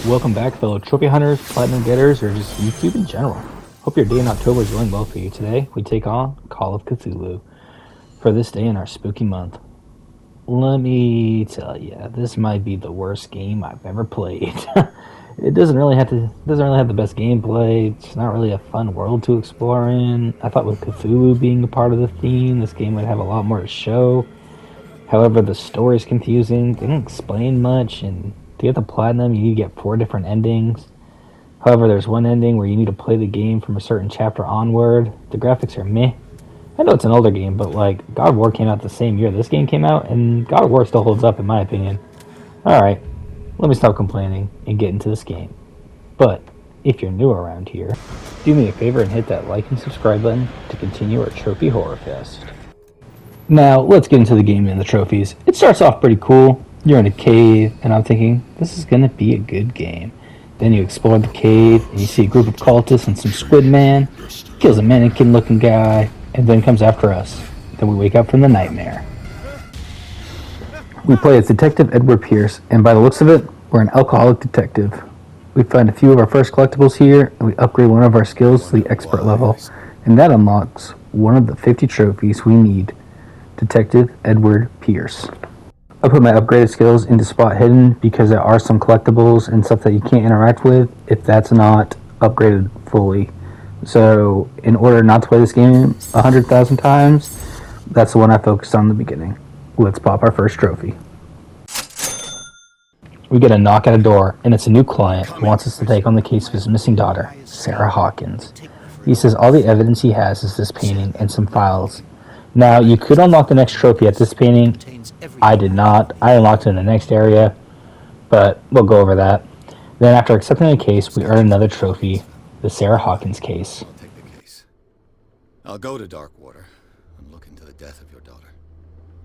Welcome back, fellow trophy hunters, platinum getters, or just YouTube in general. Hope your day in October is going well for you. Today, we take on Call of Cthulhu for this day in our spooky month. Let me tell you, this might be the worst game I've ever played. It doesn't really have the best gameplay. It's not really a fun world to explore in. I thought with Cthulhu being a part of the theme, this game would have a lot more to show. However, the story is confusing. They don't explain much, and to get the platinum, you need to get 4 different endings. However, there's one ending where you need to play the game from a certain chapter onward. The graphics are meh. I know it's an older game, but like God of War came out the same year this game came out, and God of War still holds up in my opinion. Alright, let me stop complaining and get into this game. But if you're new around here, do me a favor and hit that like and subscribe button to continue our Trophy Horror Fest. Now, let's get into the game and the trophies. It starts off pretty cool. You're in a cave, and I'm thinking, this is going to be a good game. Then you explore the cave, and you see a group of cultists and some squid man. Kills a mannequin-looking guy, and then comes after us. Then we wake up from the nightmare. We play as Detective Edward Pierce, and by the looks of it, we're an alcoholic detective. We find a few of our first collectibles here, and we upgrade one of our skills to the expert level, and that unlocks one of the 50 trophies we need. Detective Edward Pierce. I put my upgraded skills into spot hidden because there are some collectibles and stuff that you can't interact with if that's not upgraded fully. So in order not to play this game 100,000 times, that's the one I focused on in the beginning. Let's pop our first trophy. We get a knock at a door, and it's a new client who wants us to take on the case of his missing daughter, Sarah Hawkins. He says all the evidence he has is this painting and some files. Now, you could unlock the next trophy at this painting. I did not. I unlocked it in the next area, but we'll go over that. Then after accepting the case, we earn another trophy, the Sarah Hawkins case. I'll take the case. I'll go to Darkwater and look into the death of your daughter.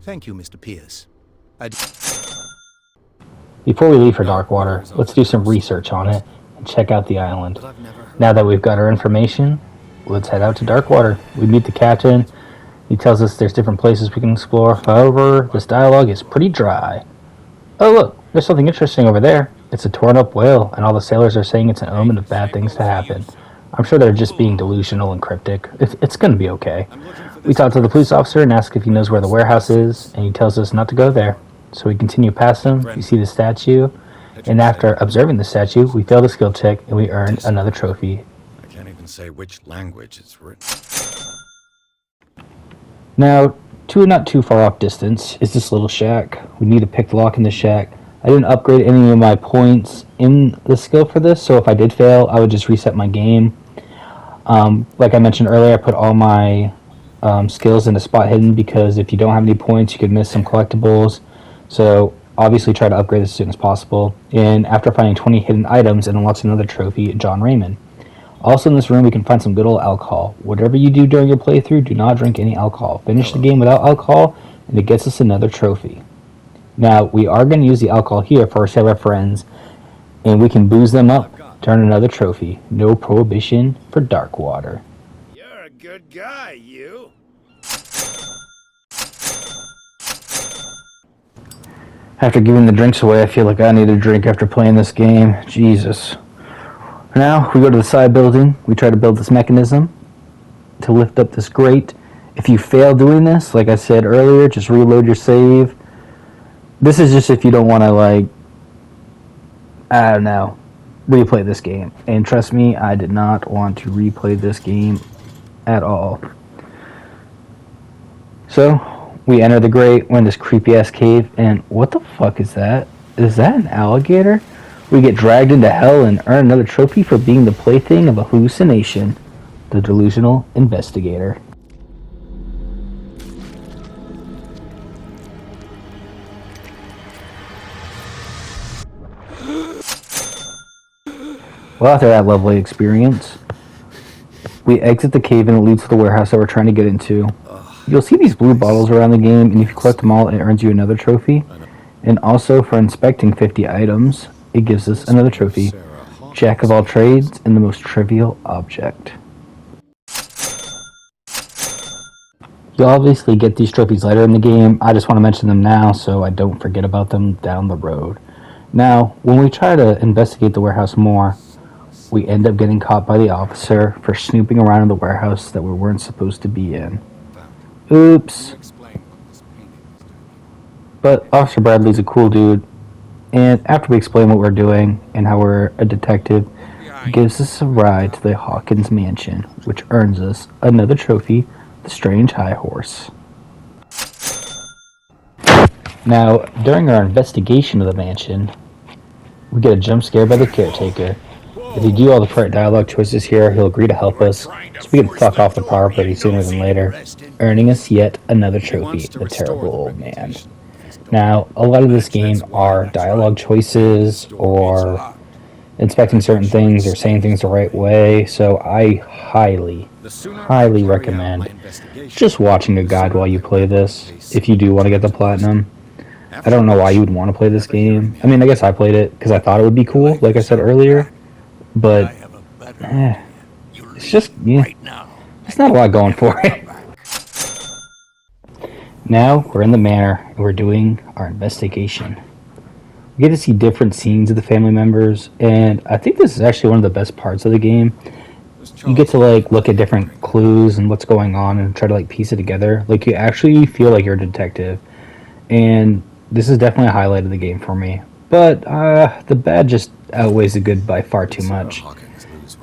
Thank you, Mr. Pierce. Before we leave for Darkwater, let's do some research on it and check out the island. Now that we've got our information, let's head out to Darkwater. We meet the captain. He tells us there's different places we can explore. However, this dialogue is pretty dry. Oh look, there's something interesting over there. It's a torn up whale, and all the sailors are saying it's an omen of bad things to happen. I'm sure they're just being delusional and cryptic. It's gonna be okay. We talk to the police officer and ask if he knows where the warehouse is, and he tells us not to go there. So we continue past him, we see the statue, and after observing the statue, we fail the skill check, and we earn another trophy. I can't even say which language it's written. Now, not too far off distance is this little shack. We need to pick the lock in the shack. I didn't upgrade any of my points in the skill for this, so if I did fail, I would just reset my game. Like I mentioned earlier, I put all my skills into spot hidden because if you don't have any points, you could miss some collectibles. So obviously try to upgrade as soon as possible. And after finding 20 hidden items, it unlocks another trophy, John Raymond. Also in this room, we can find some good old alcohol. Whatever you do during your playthrough, do not drink any alcohol. Finish the game without alcohol, and it gets us another trophy. Now, we are going to use the alcohol here for our sailor friends, and we can booze them up to earn another trophy. No prohibition for Darkwater. You're a good guy, you. After giving the drinks away, I feel like I need a drink after playing this game. Jesus. Now, we go to the side building. We try to build this mechanism to lift up this grate. If you fail doing this, like I said earlier, just reload your save. This is just if you don't want to, like, I don't know, replay this game. And trust me, I did not want to replay this game at all. So, we enter the grate. We're in this creepy-ass cave, and what the fuck is that? Is that an alligator? We get dragged into hell and earn another trophy for being the plaything of a hallucination. The delusional investigator. Well, after that lovely experience, we exit the cave and it leads to the warehouse that we're trying to get into. You'll see these blue bottles around the game, and if you collect them all, it earns you another trophy. And also, for inspecting 50 items, it gives us another trophy. Jack of all trades and the most trivial object. You'll obviously get these trophies later in the game. I just want to mention them now so I don't forget about them down the road. Now, when we try to investigate the warehouse more, we end up getting caught by the officer for snooping around in the warehouse that we weren't supposed to be in. Oops. But Officer Bradley's a cool dude, and after we explain what we're doing and how we're a detective, he gives us a ride to the Hawkins mansion, which earns us another trophy, the Strange High Horse. Now, during our investigation of the mansion, we get a jump scare by the caretaker. If we do all the correct dialogue choices here, he'll agree to help us, so we can fuck off the property sooner than later, earning us yet another trophy, the Terrible Old Man. Now, a lot of this game are dialogue choices, or inspecting certain things, or saying things the right way, so I highly recommend just watching a guide while you play this, if you do want to get the platinum. I don't know why you would want to play this game. I mean, I guess I played it because I thought it would be cool, like I said earlier, but it's just, yeah, there's not a lot going for it. Now we're in the manor and we're doing our investigation. We get to see different scenes of the family members, and I think this is actually one of the best parts of the game. You get to like look at different clues and what's going on and try to like piece it together. Like you actually feel like you're a detective, and this is definitely a highlight of the game for me. But the bad just outweighs the good by far too much.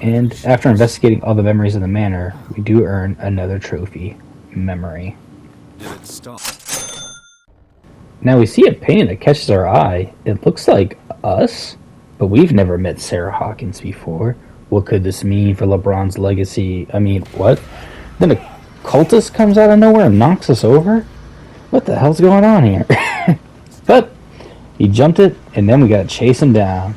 And after investigating all the memories of the manor, we do earn another trophy, memory. Now we see a painting that catches our eye. It looks like us, but we've never met Sarah Hawkins before. What could this mean for LeBron's legacy? I mean, what? Then a cultist comes out of nowhere and knocks us over? What the hell's going on here? But he jumped it, and then we gotta chase him down.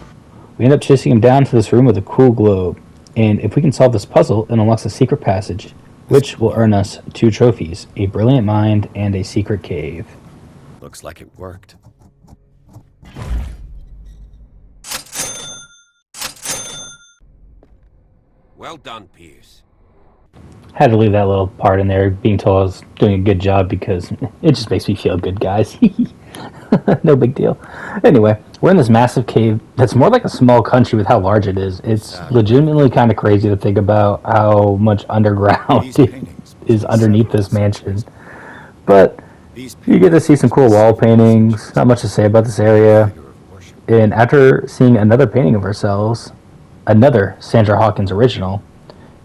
We end up chasing him down to this room with a cool globe. And if we can solve this puzzle, it unlocks a secret passage, which will earn us 2 trophies, a brilliant mind and a secret cave. Looks like it worked. Well done, Pierce. Had to leave that little part in there, being told I was doing a good job, because it just makes me feel good, guys. No big deal. Anyway, we're in this massive cave that's more like a small country with how large it is. It's legitimately kind of crazy to think about how much underground is underneath this mansion. But you get to see some cool wall paintings, not much to say about this area. And after seeing another painting of ourselves, another Sandra Hawkins original,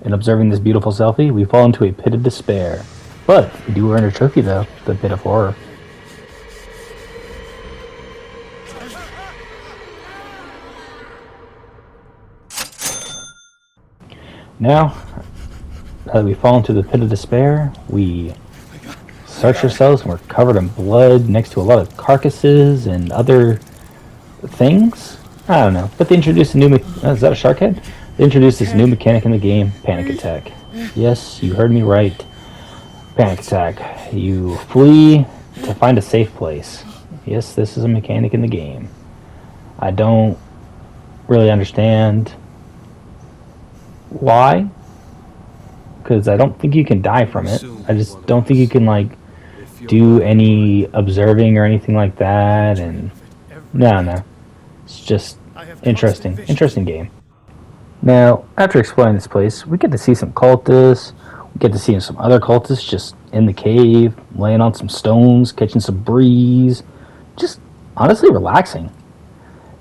and observing this beautiful selfie, we fall into a pit of despair. But we do earn a trophy though, the pit of horror. Now that we fall into the pit of despair, we search ourselves and we're covered in blood next to a lot of carcasses and other things. I don't know. But they introduced a new... is that a shark head? They introduced this new mechanic in the game, Panic Attack. Yes, you heard me right. Panic Attack. You flee to find a safe place. Yes, this is a mechanic in the game. I don't really understand why, because I don't think you can die from it. I just don't think you can like do any observing or anything like that. And no, it's just interesting game. Now, after exploring this place, we get to see some cultists. We get to see some other cultists just in the cave, laying on some stones, catching some breeze, just honestly relaxing.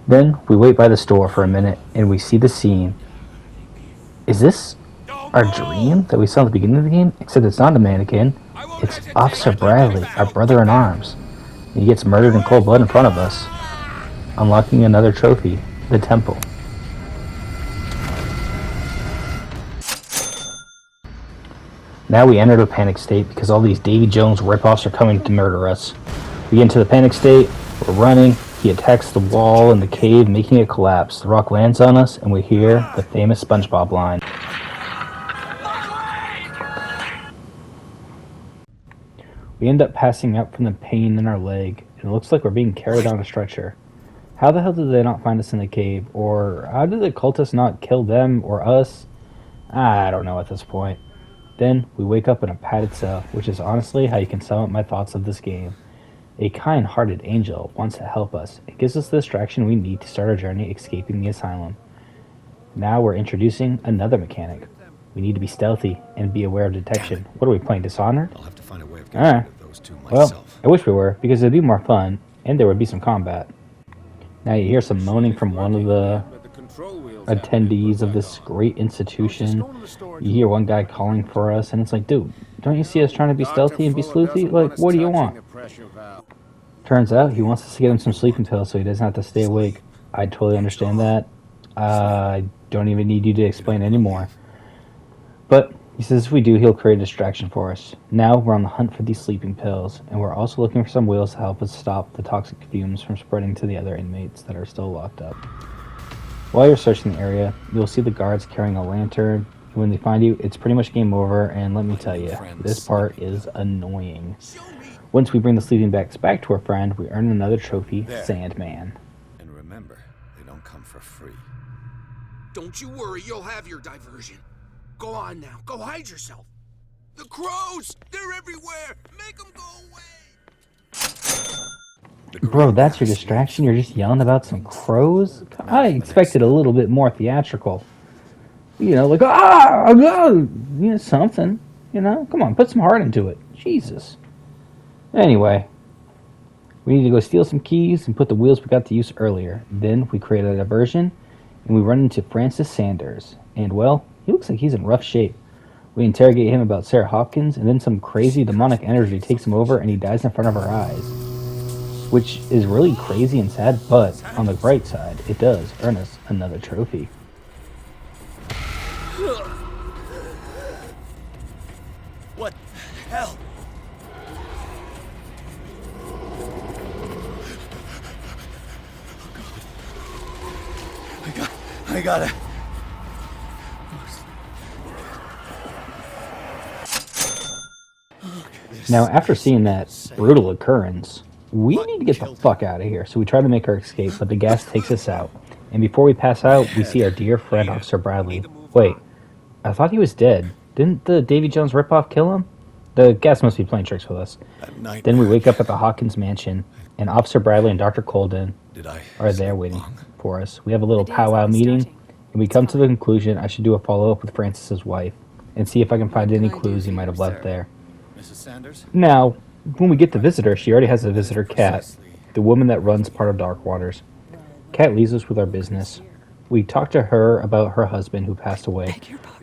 Then we wait by the store for a minute and we see the scene. Is this our dream that we saw at the beginning of the game? Except it's not a mannequin. It's Officer Bradley, our brother-in-arms. He gets murdered in cold blood in front of us, unlocking another trophy, the temple. Now we enter the panic state because all these Davy Jones ripoffs are coming to murder us. We get into the panic state, we're running, he attacks the wall in the cave, making it collapse. The rock lands on us, and we hear the famous SpongeBob line. We end up passing out from the pain in our leg, and it looks like we're being carried on a stretcher. How the hell did they not find us in the cave? Or how did the cultists not kill them or us? I don't know at this point. Then we wake up in a padded cell, which is honestly how you can sum up my thoughts of this game. A kind-hearted angel wants to help us. It gives us the distraction we need to start our journey escaping the asylum. Now we're introducing another mechanic. We need to be stealthy and be aware of detection. What are we playing, Dishonored? I'll have to find a way of getting Alright. rid of those two Well, myself. I wish we were, because it'd be more fun, and there would be some combat. Now you hear some moaning from one of the attendees of this great institution. You hear one guy calling for us, and it's like, dude, don't you see us trying to be stealthy and be sleuthy? Like, what do you want? Turns out he wants us to get him some sleeping pills so he doesn't have to stay awake. I totally understand that. I don't even need you to explain anymore. But he says if we do, he'll create a distraction for us. Now we're on the hunt for these sleeping pills, and we're also looking for some wheels to help us stop the toxic fumes from spreading to the other inmates that are still locked up. While you're searching the area, you'll see the guards carrying a lantern. When they find you, it's pretty much game over, and let me tell you, this part is annoying. Once we bring the sleeping bags back to our friend, we earn another trophy, Sandman. And remember, they don't come for free. Don't you worry, you'll have your diversion. Go on now, go hide yourself. The crows! They're everywhere! Make them go away! Bro, that's your distraction? You're just yelling about some crows? I expected a little bit more theatrical. You know, like, something. You know? Come on, put some heart into it. Jesus. Anyway, we need to go steal some keys and put the wheels we got to use earlier. Then we create a diversion, and we run into Francis Sanders. And, well, he looks like he's in rough shape. We interrogate him about Sarah Hopkins, and then some crazy demonic energy takes him over, and he dies in front of our eyes. Which is really crazy and sad, but on the bright side, it does earn us another trophy. What the hell? I gotta... Now, after seeing that brutal occurrence, we need to get the fuck out of here. So we try to make our escape, but the gas takes us out. And before we pass out, we see our dear friend, Officer Bradley. Wait, I thought he was dead. Didn't the Davy Jones ripoff kill him? The gas must be playing tricks with us. Then we wake up at the Hawkins mansion, and Officer Bradley and Dr. Colden are there waiting for us. We have a little powwow meeting, and we come to the conclusion I should do a follow-up with Francis's wife and see if I can find any clues he might have left there. Mrs. Sanders? Now, when we get the visitor, she already has a visitor, Kat, the woman that runs part of Dark Waters. Kat leaves us with our business. We talk to her about her husband who passed away.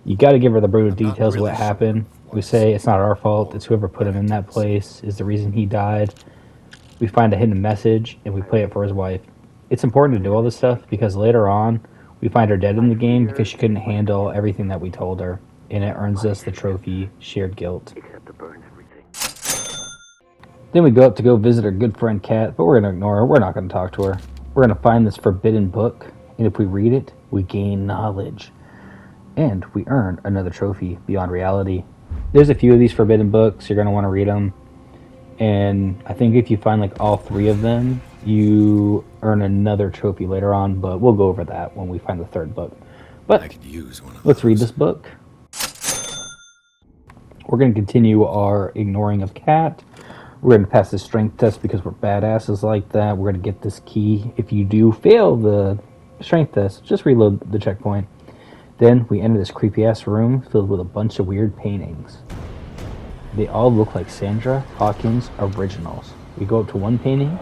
You gotta give her the brutal details of what happened. We say it's not our fault, it's whoever put him in that place is the reason he died. We find a hidden message, and we play it for his wife. It's important to do all this stuff because later on, we find her dead in the game because she couldn't handle everything that we told her, and it earns us the trophy, Shared Guilt. Then we go up to go visit our good friend Kat, but we're going to ignore her. We're not going to talk to her. We're going to find this forbidden book, and if we read it, we gain knowledge. And we earn another trophy, Beyond Reality. There's a few of these forbidden books. You're going to want to read them. And I think if you find like all 3 of them, you earn another trophy later on, but we'll go over that when we find the 3rd book. But I could use one of let's read this book. We're going to continue our ignoring of Kat. We're going to pass the strength test because we're badasses like that. We're going to get this key. If you do fail the strength test, just reload the checkpoint. Then we enter this creepy-ass room filled with a bunch of weird paintings. They all look like Sandra Hawkins originals. We go up to one painting,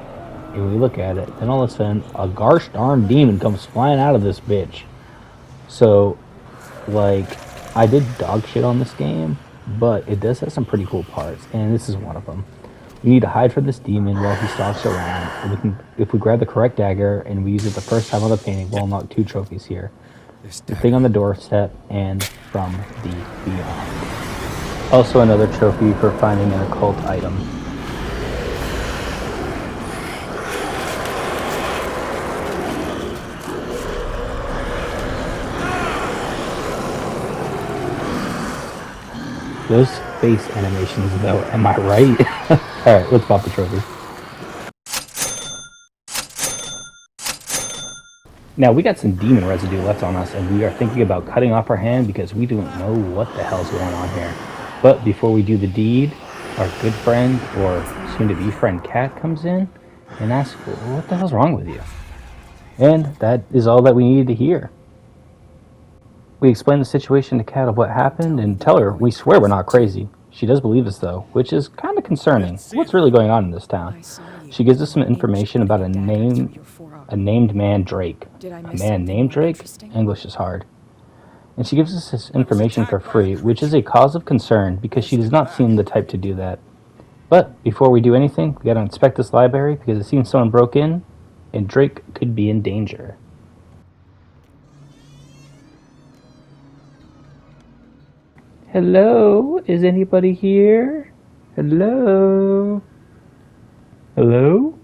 and we look at it. Then all of a sudden, a gosh darn demon comes flying out of this bitch. So, like, I did dog shit on this game, but it does have some pretty cool parts, and this is one of them. We need to hide from this demon while he stalks around. If we grab the correct dagger and we use it the first time on the painting, we'll unlock 2 trophies here. The thing on the doorstep and From the Beyond. Also another trophy for finding an occult item. Those face animations though, am I right? Alright, let's pop the trophy. Now, we got some demon residue left on us, and we are thinking about cutting off our hand because we don't know what the hell's going on here. But before we do the deed, our good friend, or soon-to-be friend Kat, comes in and asks, what the hell's wrong with you? And that is all that we needed to hear. We explain the situation to Kat of what happened and tell her we swear we're not crazy. She does believe us though, which is kind of concerning. What's really going on in this town? She gives us some information about a named man, Drake. A man named Drake? English is hard. And she gives us this information for free, which is a cause of concern because she does not seem the type to do that. But before we do anything, we gotta inspect this library because it seems someone broke in and Drake could be in danger. Hello? Is anybody here? Hello? Hello?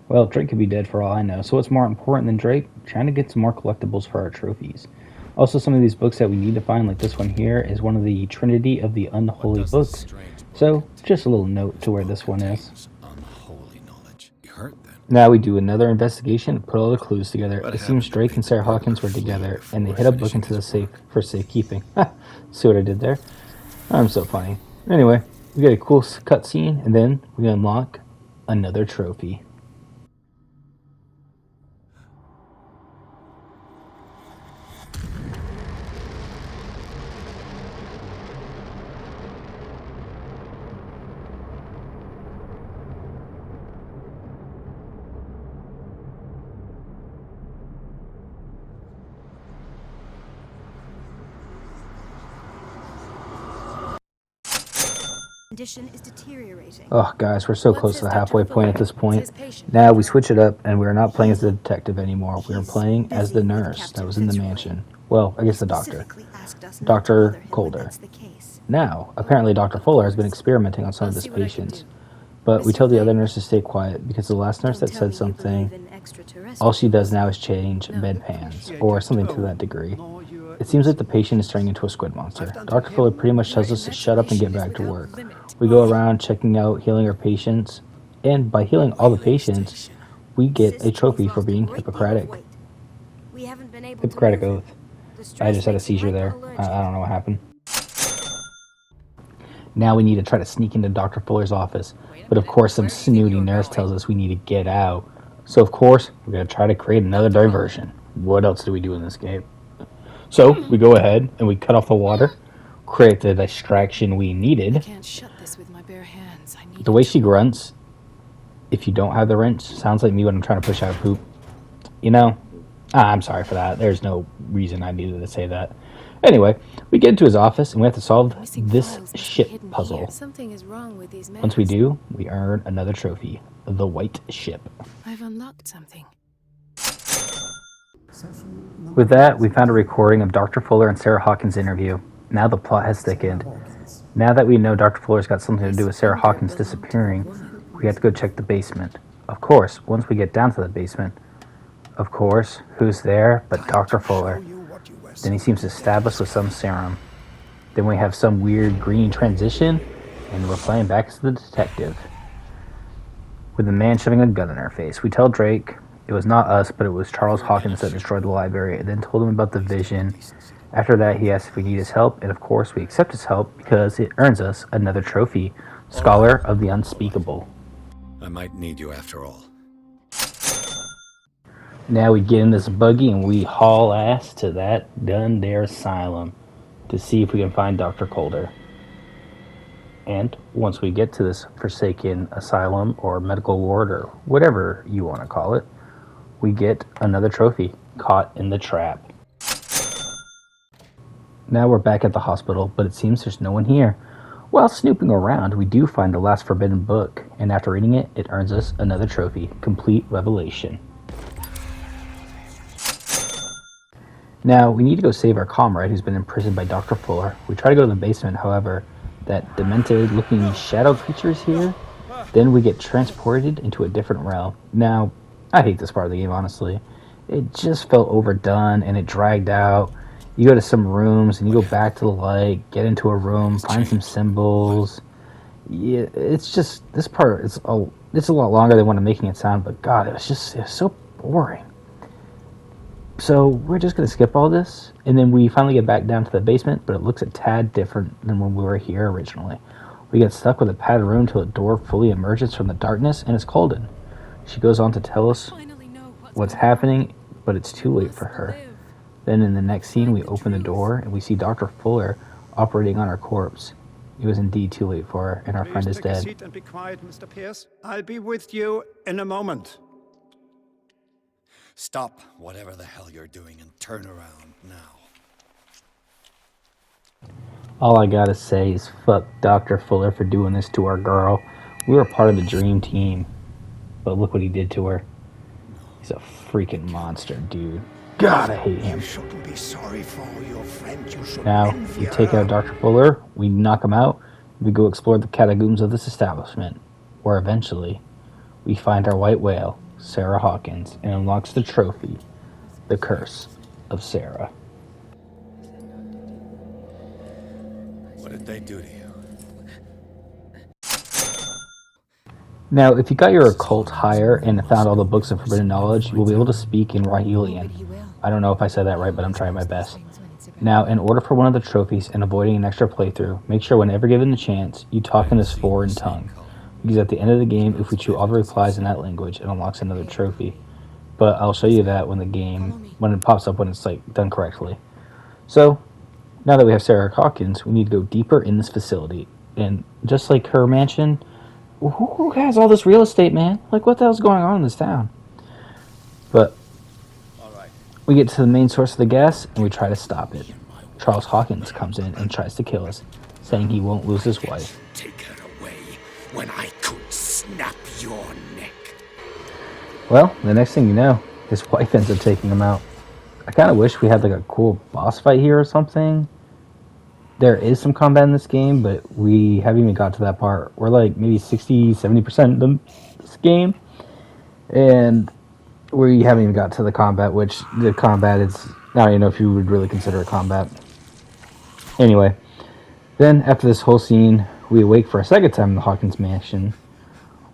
Well, Drake could be dead for all I know, so what's more important than Drake? Trying to get some more collectibles for our trophies. Also, some of these books that we need to find, like this one here, is one of the Trinity of the Unholy books. So, just a little note to where this one is. Unholy knowledge. You heard then? Now we do another investigation and put all the clues together. It seems Drake and Sarah Hawkins were together, and they hid up looking to the safe for safekeeping. See what I did there? I'm so funny. Anyway, we get a cool cutscene, and then we unlock another trophy. Condition is deteriorating. Oh, guys, we're so close to the halfway point at this point. Now we switch it up, and we're not playing as the detective anymore. We're playing as the nurse that was in the mansion. Well, I guess the doctor. Dr. Calder. Now, apparently Dr. Fuller has been experimenting on some of his patients. But we tell the other nurse to stay quiet, because the last nurse that said something, all she does now is change bedpans, or something to that degree. It seems like the patient is turning into a squid monster. Dr. Fuller pretty much tells us to shut up and get back to work. We go around checking out, healing our patients, and by healing all the patients, we get a trophy for being Hippocratic. Hippocratic Oath. I just had a seizure there. I don't know what happened. Now we need to try to sneak into Dr. Fuller's office, but of course some snooty nurse tells us we need to get out. So of course, we're going to try to create another diversion. What else do we do in this game? So we go ahead and we cut off the water, create the distraction we needed. The way she grunts, if you don't have the wrench, sounds like me when I'm trying to push out poop. You know? I'm sorry for that. There's no reason I needed to say that. Anyway, we get into his office and we have to solve this ship puzzle. Once we do, we earn another trophy, the white ship. I've unlocked something. With that, we found a recording of Dr. Fuller and Sarah Hawkins' interview. Now the plot has thickened. Now that we know Dr. Fuller's got something to do with Sarah Hawkins disappearing, we have to go check the basement. Of course, once we get down to the basement, of course, who's there but Dr. Fuller? Then he seems to stab us with some serum. Then we have some weird green transition, and we're playing back as the detective. With the man shoving a gun in our face, we tell Drake it was not us, but it was Charles Hawkins that destroyed the library, and then told him about the vision. After that, he asked if we need his help, and of course we accept his help because it earns us another trophy, Scholar of the Unspeakable. I might need you after all. Now we get in this buggy and we haul ass to that done there asylum to see if we can find Dr. Calder. And once we get to this forsaken asylum or medical ward or whatever you want to call it, we get another trophy, Caught in the Trap. Now we're back at the hospital, but it seems there's no one here. While snooping around, we do find the last forbidden book, and after reading it, it earns us another trophy, Complete Revelation. Now, we need to go save our comrade who's been imprisoned by Dr. Fuller. We try to go to the basement, however, that demented-looking shadow creature's here. Then we get transported into a different realm. Now, I hate this part of the game, honestly. It just felt overdone, and it dragged out. You go to some rooms, and you go back to the light, get into a room, find some symbols. Yeah, it's just, this part, it's a lot longer than what I'm making it sound, but God, it was so boring. So we're just going to skip all this, and then we finally get back down to the basement, but it looks a tad different than when we were here originally. We get stuck with a padded room till a door fully emerges from the darkness and is called in. She goes on to tell us what's happening, but it's too late for her. Then in the next scene, we open the door and we see Dr. Fuller operating on our corpse. It was indeed too late for her, and our friend is Please take a dead. seat and be quiet, Mr. Pierce. I'll be with you in a moment. Stop whatever the hell you're doing and turn around now. All I gotta say is fuck Dr. Fuller for doing this to our girl. We were part of the dream team, but look what he did to her. He's a freaking monster, dude. God, I hate him. You shouldn't be sorry for your friend. You should Now, envy we take her. out Dr. Fuller, we knock him out, we go explore the catacombs of this establishment, where eventually we find our white whale, Sarah Hawkins, and unlocks the trophy, the Curse of Sarah. What did they do to you? Now, if you got your occult higher and found all the books of forbidden knowledge, you will be able to speak in Rahelian. I don't know if I said that right, but I'm trying my best. Now, in order for one of the trophies and avoiding an extra playthrough, make sure whenever given the chance, you talk in this foreign tongue. Because at the end of the game, if we chew all the replies in that language, it unlocks another trophy. But I'll show you that when it pops up when it's done correctly. So, now that we have Sarah Hawkins, we need to go deeper in this facility. And just like her mansion, who has all this real estate, man? Like, what the hell's going on in this town? But we get to the main source of the gas, and we try to stop it. Charles Hawkins comes in and tries to kill us, saying he won't lose his wife. Take her away when I could snap your neck. Well, the next thing you know, his wife ends up taking him out. I kind of wish we had a cool boss fight here or something. There is some combat in this game, but we haven't even got to that part. We're maybe 60-70% of this game, and we haven't even got to the combat, which the combat is, I don't even know if you would really consider it combat. Anyway, then after this whole scene, we awake for a second time in the Hawkins mansion.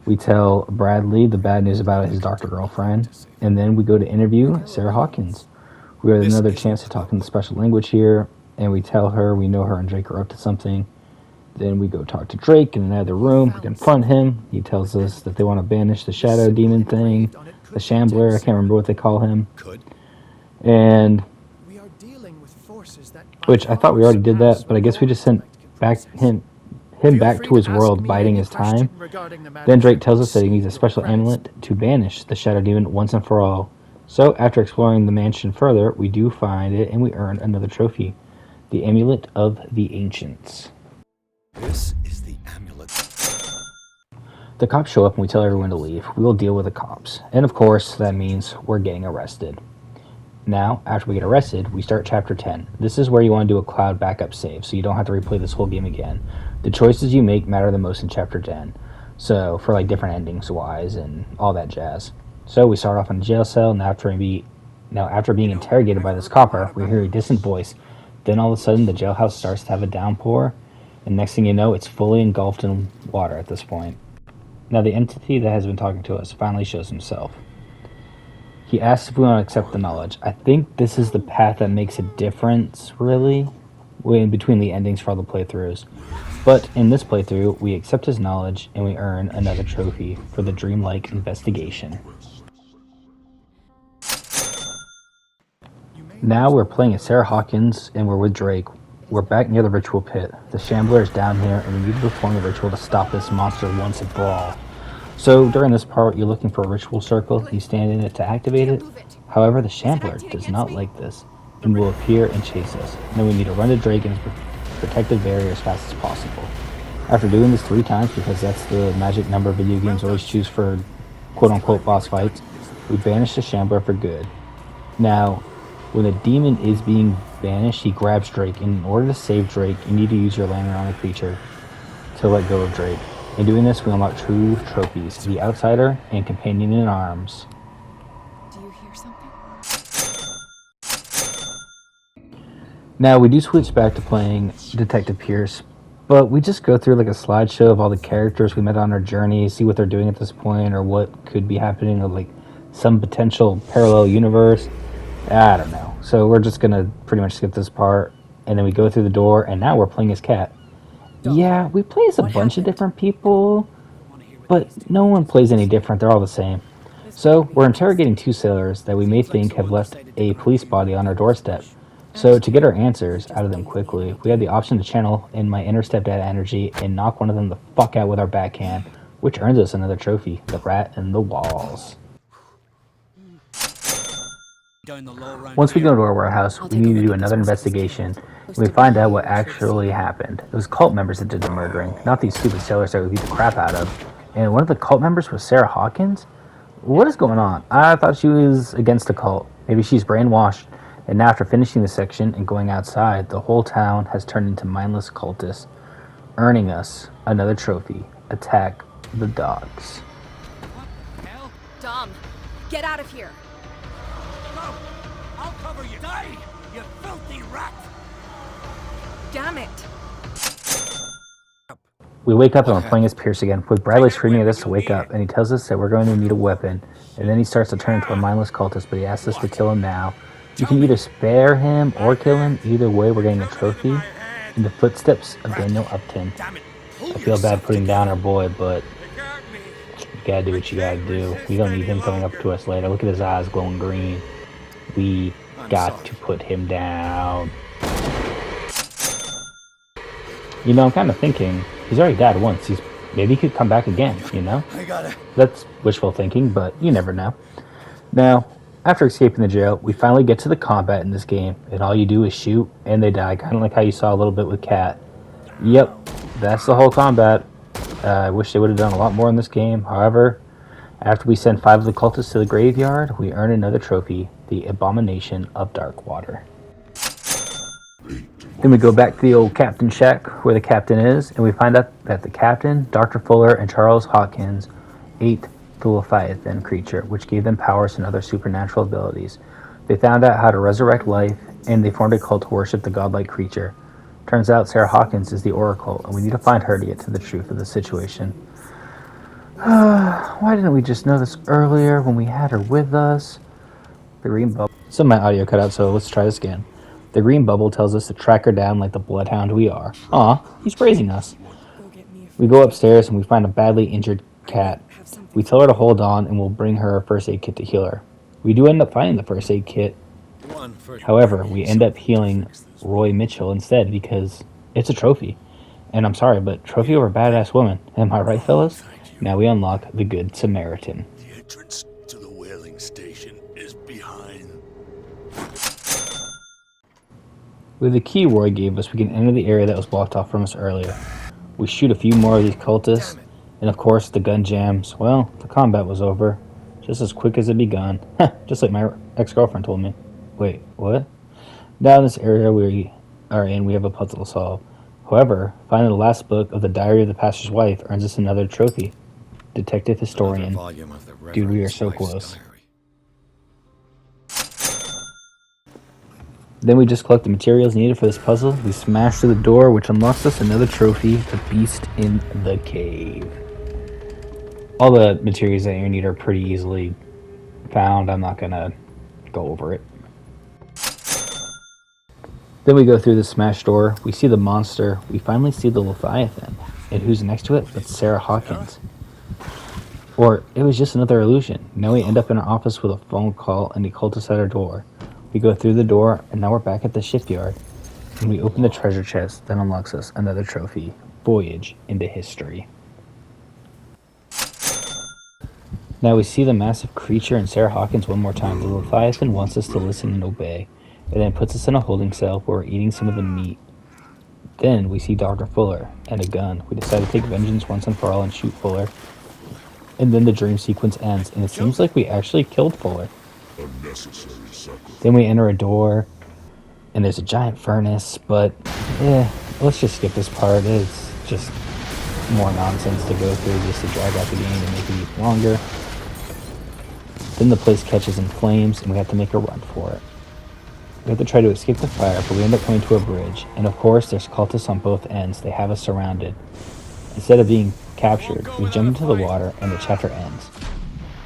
We tell Bradley the bad news about his doctor girlfriend, and then we go to interview Sarah Hawkins. We have another chance to talk in the special language here, and we tell her we know her and Drake are up to something. Then we go talk to Drake in another room. We confront him. He tells us that they want to banish the shadow demon thing, the shambler, I can't remember what they call him. And which I thought we already did that, but I guess we just sent him back to his world, biding his time. Then Drake tells us that he needs a special amulet to banish the shadow demon once and for all. So after exploring the mansion further, we do find it and we earn another trophy, the Amulet of the Ancients. This is the amulet. The cops show up and we tell everyone to leave. We will deal with the cops. And of course, that means we're getting arrested. Now, after we get arrested, we start Chapter 10. This is where you want to do a cloud backup save, so you don't have to replay this whole game again. The choices you make matter the most in Chapter 10. So, for different endings-wise and all that jazz. So, we start off in a jail cell, and after being interrogated by this copper, we hear a distant voice. Then all of a sudden, the jailhouse starts to have a downpour, and next thing you know, it's fully engulfed in water at this point. Now, the entity that has been talking to us finally shows himself. He asks if we want to accept the knowledge. I think this is the path that makes a difference, really, in between the endings for all the playthroughs. But in this playthrough, we accept his knowledge, and we earn another trophy for the dreamlike investigation. Now we're playing as Sarah Hawkins, and we're with Drake. We're back near the ritual pit. The Shambler is down here, and we need to perform the ritual to stop this monster once and for all. So during this part, you're looking for a ritual circle. You stand in it to activate it. However, the Shambler does not like this and will appear and chase us. Then we need to run to Drake and his protective barrier as fast as possible. After doing this 3 times, because that's the magic number video games always choose for quote-unquote boss fights, we banish the Shambler for good. Now, when the demon is being banished, he grabs Drake, and in order to save Drake, you need to use your lantern on a creature to let go of Drake. In doing this, we unlock 2 trophies, the Outsider and Companion in Arms. Do you hear something? Now, we do switch back to playing Detective Pierce, but we just go through a slideshow of all the characters we met on our journey, see what they're doing at this point, or what could be happening, or some potential parallel universe. I don't know. So we're just going to pretty much skip this part, and then we go through the door, and now we're playing as Cat. Yeah, we play as a bunch of different people, but no one plays any different. They're all the same. So, we're interrogating two sailors that we may think have left a police body on our doorstep. So, to get our answers out of them quickly, we have the option to channel in my inner stepdad energy and knock one of them the fuck out with our backhand, which earns us another trophy, the rat in the walls. Once we go to our warehouse, we need to do another investigation, and we find out what actually happened. It was cult members that did the murdering, not these stupid sailors that we beat the crap out of. And one of the cult members was Sarah Hawkins? What is going on? I thought she was against the cult. Maybe she's brainwashed. And now after finishing this section and going outside, the whole town has turned into mindless cultists, earning us another trophy. Attack the dogs. Dom, get out of here. Go! I'll cover you! Die, you filthy rat! Damn it. We wake up and we're playing as Pierce again, with Bradley screaming at us to wake up, and he tells us that we're going to need a weapon. And then he starts to turn into a mindless cultist, but he asks us to kill him now. You can either spare him or kill him. Either way, we're getting a trophy in the footsteps of Daniel Upton. I feel bad putting down our boy, but you gotta do what you gotta do. We don't need him coming up to us later. Look at his eyes glowing green. We got to put him down. You know, I'm kind of thinking, he's already died once. Maybe he could come back again, you know? I gotta... That's wishful thinking, but you never know. Now, after escaping the jail, we finally get to the combat in this game, and all you do is shoot, and they die, kind of like how you saw a little bit with Cat. Yep, that's the whole combat. I wish they would have done a lot more in this game. However, after we send 5 of the cultists to the graveyard, we earn another trophy, the Abomination of Darkwater. Then we go back to the old captain shack where the captain is, and we find out that the captain, Dr. Fuller, and Charles Hawkins ate the Leviathan creature, which gave them powers and other supernatural abilities. They found out how to resurrect life, and they formed a cult to worship the godlike creature. Turns out Sarah Hawkins is the Oracle, and we need to find her to get to the truth of the situation. Why didn't we just know this earlier when we had her with us? The green bubble. Some of my audio cut out, so let's try this again. The green bubble tells us to track her down like the bloodhound we are. Aw, he's praising us. We go upstairs and we find a badly injured cat. We tell her to hold on and we'll bring her a first aid kit to heal her. We do end up finding the first aid kit. However, we end up healing Roy Mitchell instead because it's a trophy. And I'm sorry, but trophy over badass woman. Am I right, fellas? Now we unlock the Good Samaritan. The entrance to the whaling station is behind. With the key Roy gave us, we can enter the area that was blocked off from us earlier. We shoot a few more of these cultists, and of course the gun jams. Well, the combat was over, just as quick as it begun. Just like my ex-girlfriend told me. Wait, what? Now in this area we are in, we have a puzzle to solve. However, finding the last book of the Diary of the Pastor's Wife earns us another trophy. Detective Historian. Dude, we are so close. Then we just collect the materials needed for this puzzle. We smash through the door, which unlocks us another trophy, the Beast in the Cave. All the materials that you need are pretty easily found. I'm not going to go over it. Then we go through the smashed door. We see the monster. We finally see the Leviathan. And who's next to it but Sarah Hawkins? Or it was just another illusion. Now we end up in our office with a phone call and the cultist at our door. We go through the door, and now we're back at the shipyard. And we open the treasure chest that unlocks us another trophy, Voyage into History. Now we see the massive creature and Sarah Hawkins one more time. The Leviathan wants us to listen and obey. It then puts us in a holding cell where we're eating some of the meat. Then we see Dr. Fuller and a gun. We decide to take vengeance once and for all and shoot Fuller. And then the dream sequence ends, and it seems like we actually killed Fuller. Then we enter a door, and there's a giant furnace, but let's just skip this part. It's just more nonsense to go through just to drag out the game and make it even longer. Then the place catches in flames, and we have to make a run for it. We have to try to escape the fire, but we end up coming to a bridge, and of course there's cultists on both ends. They have us surrounded. Instead of being captured, we jump into the water, and the chapter ends.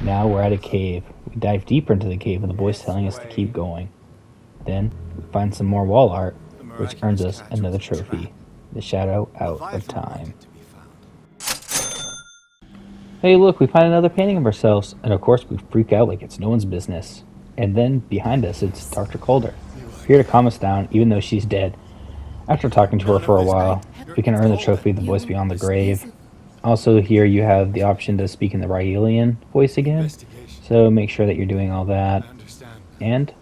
Now we're at a cave. We dive deeper into the cave, and the boy's telling us to keep going. Then we find some more wall art, which earns us another trophy, the shadow out of Leviathan time. wanted to be found. Hey, look, we find another painting of ourselves, and of course we freak out like it's no one's business. And then behind us, it's Dr. Calder, here to calm us down, even though she's dead. After talking to her for a while, we can earn the trophy, The Voice Beyond the Grave. Also, here you have the option to speak in the Ryalian voice again, Investigation. so make sure that you're doing all that. I understand. And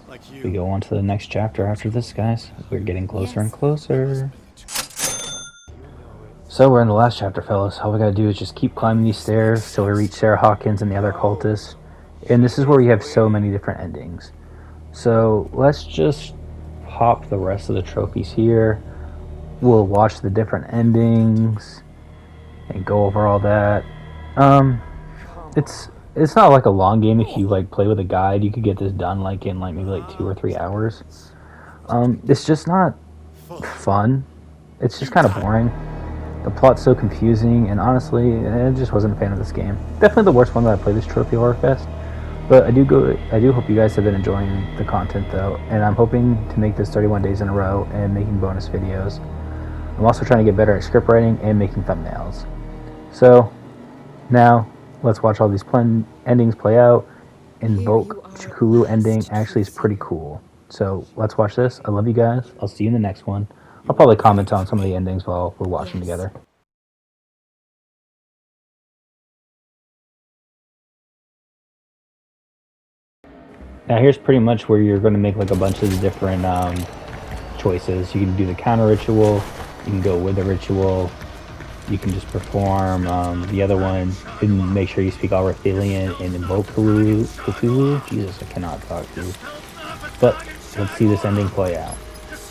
Like you. we go on to the next chapter after this, guys. We're getting closer and closer. So we're in the last chapter, fellas. All we gotta do is just keep climbing these stairs till we reach Sarah Hawkins and the other cultists. And this is where we have so many different endings. So let's just pop the rest of the trophies here. We'll watch the different endings and go over all that. It's not like a long game. If you like play with a guide, you could get this done like in like maybe like 2 or 3 hours. It's just not fun. It's just kind of boring. The plot's so confusing, and honestly, I just wasn't a fan of this game. Definitely the worst one that I played this Trophy Horror Fest. But I do hope you guys have been enjoying the content though, and I'm hoping to make this 31 days in a row and making bonus videos. I'm also trying to get better at script writing and making thumbnails. So now let's watch all these endings play out. Invoke Cthulhu ending actually is pretty cool. So let's watch this. I love you guys. I'll see you in the next one. I'll probably comment on some of the endings while we're watching together. Now here's pretty much where you're going to make like a bunch of the different choices. You can do the counter ritual, you can go with the ritual, you can just perform the other one, and make sure you speak all Arthelian and invoke Cthulhu. Jesus, I cannot talk to you. But let's see this ending play out.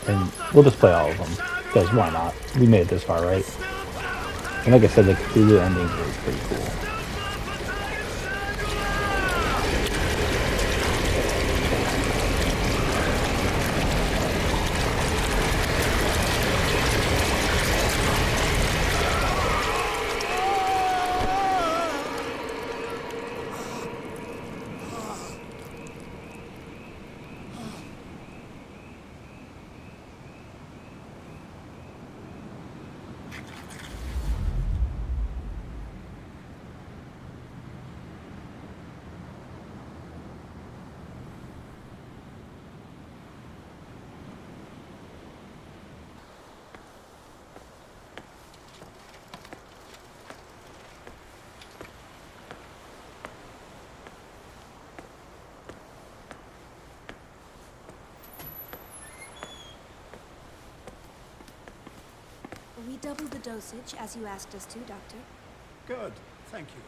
And we'll just play all of them, because why not? We made it this far, right? And like I said, the Cthulhu ending is pretty cool. We doubled the dosage, as you asked us to, Doctor. Good, thank you.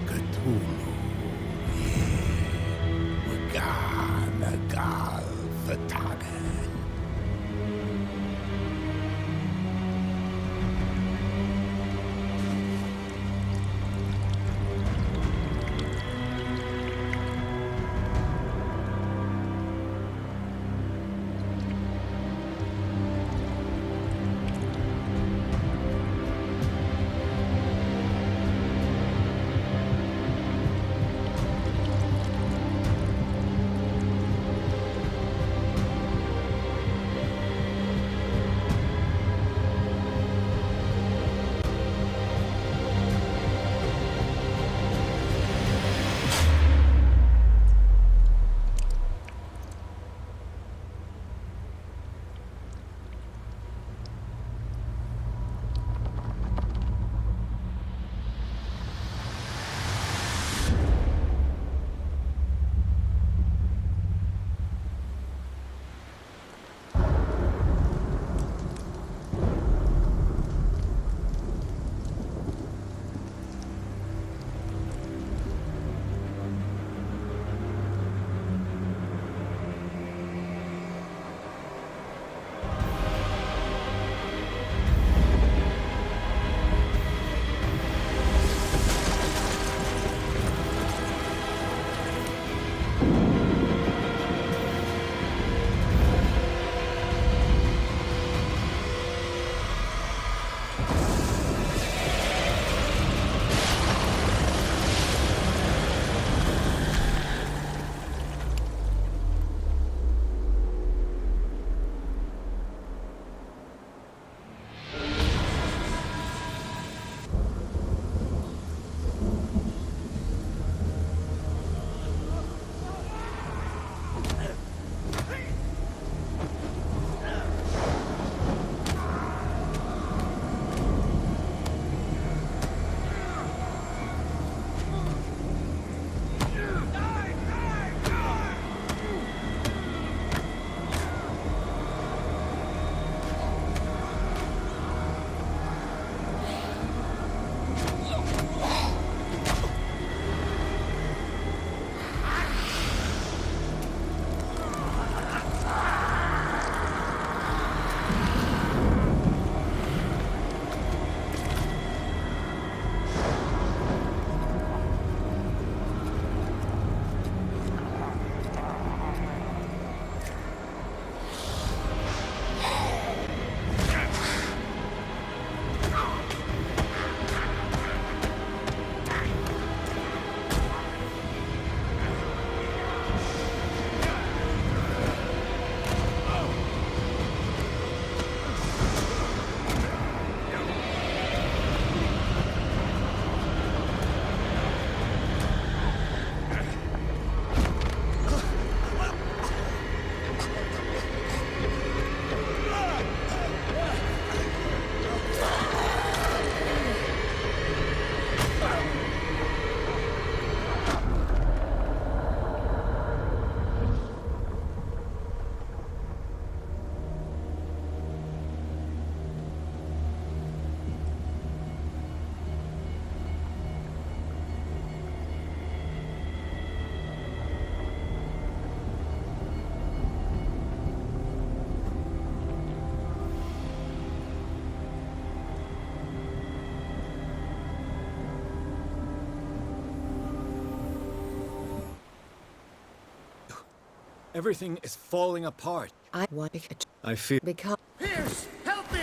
Cthulhu, Gal Fatagan. Everything is falling apart. I want to I feel... become. Pierce, help me!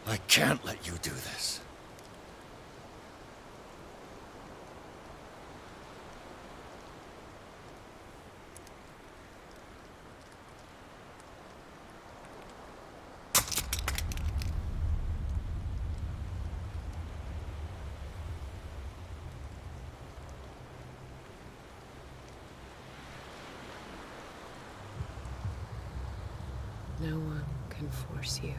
I can't let you do this. No one can force you.